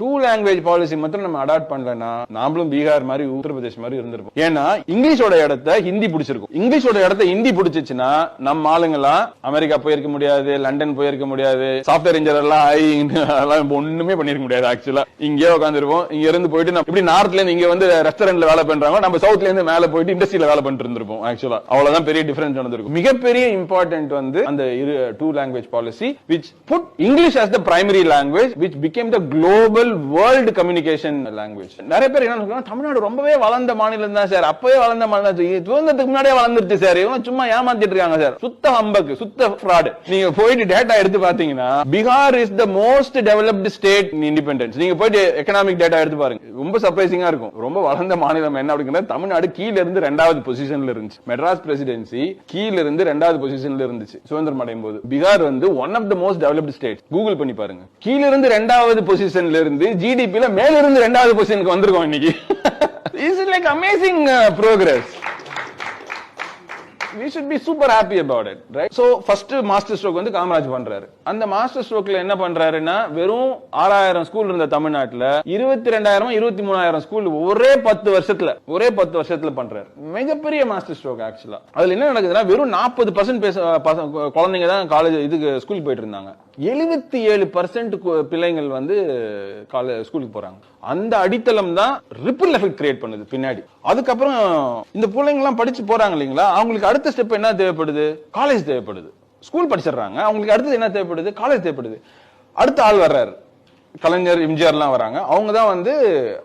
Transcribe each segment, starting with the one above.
Two language policy மட்டும் நம்ம adapt பண்ணலன்னா நாமளும் பீகார் மாதிரி உத்தரப்பிரதேஷ் மாதிரி இருந்திருக்கும். ஏன்னா இங்கிலீஷோட இடத்த ஹிந்தி பிடிச்சிருக்கும். இங்கிலீஷோட இடத்த ஹிந்தி பிடிச்சிச்சுன்னா நம்ம ஆளுங்கெல்லாம் அமெரிக்கா போயிருக்க முடியாது, லண்டன் போயிருக்க முடியாது, சாப்ட்வேர் இன்ஜினியர் எல்லாம் ஒண்ணுமே பண்ணிருக்க முடியாது. ஆக்சுவலா இங்கே உட்காந்துருப்போம். இங்க இருந்து போயிட்டு நம்ம இப்படி நார்த்ல இருந்து இங்க வந்து ரெஸ்டாரண்ட்ல வேலை பண்றாங்க, நம்ம சவுத்ல இருந்து மேல போயிட்டு இண்டஸ்ட்ரியில வேலை பண்ணிட்டு இருந்திருப்போம். ஆக்சுவலா அவ்வளவுதான் பெரிய டிஃபரன்ஸ் நடந்திருக்கும். மிகப்பெரிய இம்பார்ட்டன்ட் வந்து அந்த two language policy which put English as the primary language, which became the global world communication language. நிறைய பேர் என்ன சொல்றாங்க, தமிழ்நாடு ரொம்பவே வளர்ந்த மாநிலம் தான் சார், அப்பவே வளர்ந்த மாநிலம், சுதந்திரத்துக்கு முன்னாடியே வளர்ந்துருச்சு சார், இவங்க சும்மா ஏமாத்திட்டு இருக்காங்க சார், சுத்த ஹம்பக்கு, சுத்த ஃப்ராட். நீங்க போயிட்டு டேட்டா எடுத்து பாத்தீங்கன்னா Bihar is the most developed state in independence. நீங்க போயிட்டு எக்கனாமிக் டேட்டா எடுத்து பாருங்க, ரொம்ப சர்ப்ரைசிங்கா இருக்கும். ரொம்ப வளர்ந்த மாநிலம் என்ன அப்படிங்கிறது, தமிழ்நாடு கீழ இருந்து 2வது பொசிஷன்ல இருந்துச்சு. மெட்ராஸ் பிரசிடென்சி கீழ இருந்து 2வது பொசிஷன்ல இருந்துச்சு சுதந்திரம் அடையும் போது. பீகார் வந்து one of the most developed state. Google பண்ணி பாருங்க. கீழ இருந்து 2வது பொசிஷன்ல இருந்து ஜிடிபில மேல இருந்து 2வது பொசிஷனுக்கு வந்திருக்கோம் இன்னைக்கு. This is like amazing progress. We should be super happy about it, right? So first master stroke வந்து காமராஜ் பண்றாரு. அந்த மாஸ்டர் ஸ்ட்ரோக்ல என்ன பண்றாருன்னா, வெறும் 6000 ஸ்கூல் இருந்த தமிழ்நாட்டுல 22,000 23,000 ஸ்கூல் ஒரே 10 வருஷத்துல பண்றாரு. மிகப்பெரிய மாஸ்டர் ஸ்ட்ரோக் ஆக்சுவலா. அதுல என்ன நடக்குதுன்னா, வெறும் 40% குழந்தைங்க தான் காலேஜ் இதுக்கு ஸ்கூலுக்கு போயிட்டு இருந்தாங்க. 77% பிள்ளைங்கள் வந்து ஸ்கூலுக்கு போறாங்க. அந்த அடித்தளம் தான் ரிப்பிள் எஃபெக்ட் கிரியேட் பண்ணுது பின்னாடி. அதுக்கப்புறம் இந்த பிள்ளைங்க எல்லாம் படிச்சு போறாங்க இல்லீங்களா, அவங்களுக்கு அடுத்த ஸ்டெப் என்ன தேவைப்படுது? காலேஜ் தேவைப்படுது. ஸ்கூல் படிச்சிடறாங்க, அவங்களுக்கு அடுத்து என்ன தேவைப்படுது? காலேஜ் தேவைப்படுது. அடுத்த ஆள் வர்றாரு, கலைஞர், எம்ஜிஆர் எல்லாம் வராங்க. அவங்க தான் வந்து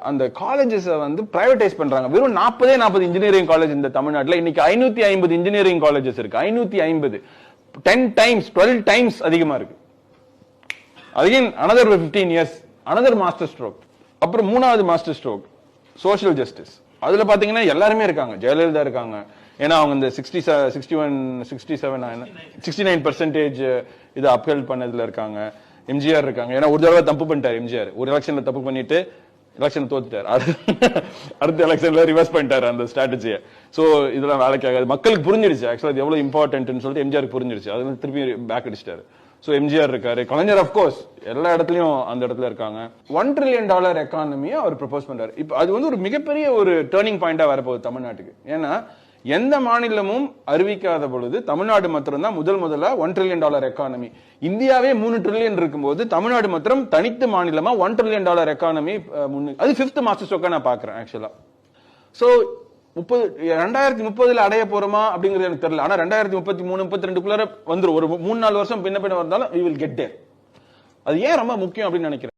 அந்த காலேஜஸ் வந்து பிரைவேடைஸ் பண்றாங்க. வெறும் 40 இன்ஜினியரிங் காலேஜ் இந்த தமிழ்நாட்டில் இன்னைக்கு 550 இன்ஜினியரிங் காலேஜஸ் இருக்கு. 550 10 டைம்ஸ் 12 டைம்ஸ் அதிகமா இருக்கு. again another 15 years another master stroke. அப்புறம் 3வது மாஸ்டர் ஸ்ட்ரோக் சோஷியல் ஜஸ்டிஸ். அதுல பாத்தீங்கன்னா எல்லாருமே இருக்காங்க. ஜெயலலிதா இருக்காங்க, ஏன்னா அவங்க இந்த 69% இதை அப்ஹெல்ட் பண்ணதுல இருக்காங்க. எம்ஜிஆர் இருக்காங்க, ஏன்னா ஒரு தடவை தப்பு பண்ணிட்டாரு எம்ஜிஆர். ஒரு எலெக்ஷன்ல தப்பு பண்ணிட்டு எலெக்ஷன் தோத்துட்டாரு. அடுத்த எலெக்ஷன்ல ரிவர்ஸ் பண்ணிட்டாரு அந்த ஸ்ட்ராட்டஜியை. சோ இதெல்லாம் வேலைக்கு ஆகாது. மக்களுக்கு புரிஞ்சிருச்சு ஆக்சுவலா இது எவ்வளவு இம்பார்ட்டன்ட்னு சொல்லிட்டு எம்ஜிஆருக்கு புரிஞ்சிருச்சு. அது திருப்பி பேக் அடிச்சிட்டாரு. சோ எம்ஜிஆர் இருக்காரு, கலைஞர் ஆஃப் கோர்ஸ் எல்லா இடத்துலயும் அந்த இடத்துல இருக்காங்க. $1 trillion எக்கானமியை அவர் ப்ரொபோஸ் பண்றாரு. இப்ப அது வந்து ஒரு மிகப்பெரிய ஒரு டர்னிங் பாயிண்டா வரப்போகுது தமிழ்நாட்டுக்கு. ஏன்னா எந்த மாநிலமும் அறிவிக்காத பொழுது தமிழ்நாடு மாத்திரம் தான் முதல்ல $1 trillion எக்கானமி. இந்தியாவே 3 trillion இருக்கும்போது தமிழ்நாடு மாத்திரம் தனித்து மாநிலமா $1 trillion எக்கானமி. அது 5th மாஸ்டர் ஸ்ட்ரோக்கா நான் பாக்குறேன் ஆக்சுவலா. சோ 2030 அடைய போறோமா அப்படிங்கிறது எனக்கு தெரியல. ஆனா 2033 32 வந்துரும். ஒரு 3-4 வருஷம் பின்ன வந்தாலும் we will get there. அது ஏன் ரொம்ப முக்கியம் அப்படின்னு நினைக்கிறேன்.